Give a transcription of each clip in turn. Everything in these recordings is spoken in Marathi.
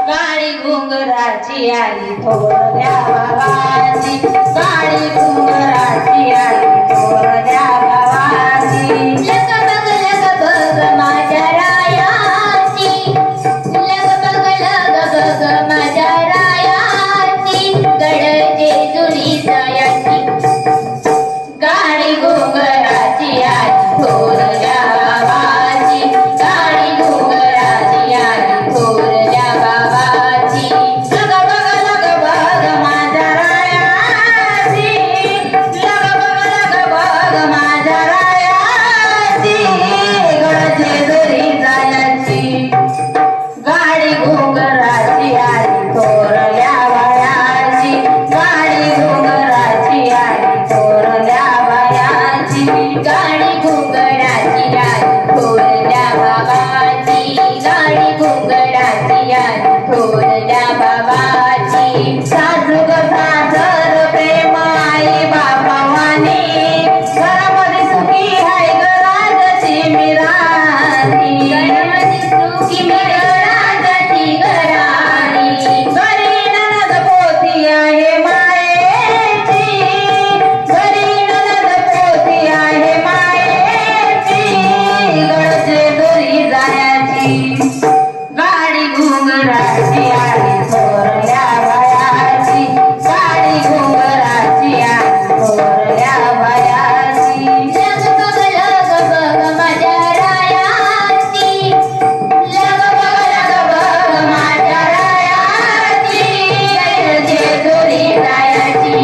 काळी घुंगराची आई थोरल्या बाबाची, काळी घुंगराची आई थोरल्या बाबाची. लग बग माझ्या रायाची, लग बग माझ्या रायाची, गडचे जुळी जायाची. काळी घुंगराची आई थोरल्या बाबाची, काळी घुंगराची आई थोरल्या बाबाची. लग बग माझ्या रायाची, लग बग माझ्या रायाची, गडचे जुळी जायाची. काळी घुंगराची आई थोरल्या बायाची, काळी घुंगराची आई थोरल्या बायाची. काळी घुंगराची आई थोरल्या बाबाची, काळी घुंगराची आई थोरल्या बाबाची. साजूक साजर प्रेम आई बापावानी, घरामध्ये सुखी हाय ग राजाची मिरानी, घरामध्ये सुखी राजाची घराणी. घरी नणद पोती आहे मायेची, घरी नणद पोती आहे मायेची, गडचे दुरी जायाची. काळी घुंगराची आई थोरल्या बायाची, काळी घुंगराची आई थोरल्या बायाची. लग बग माझ्या रायाची, लग बग माझ्या रायाची, गडचे दुरी जायाची.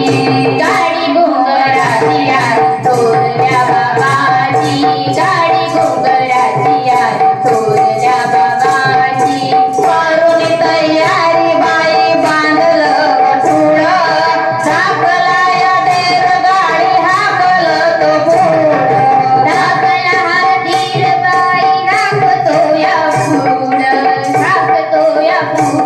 काळी घुंगराची आई थोरल्या बाबाची, काळी घुंगराची आई थोरल्या बाबाची. करून तयारी बाई बांधलं गठुड, ढाकला या देर गाडी हाकल तो पुढ, ढाकला हा धीर बाई ढाकतो या पुढ, ढाकतो या पुढ.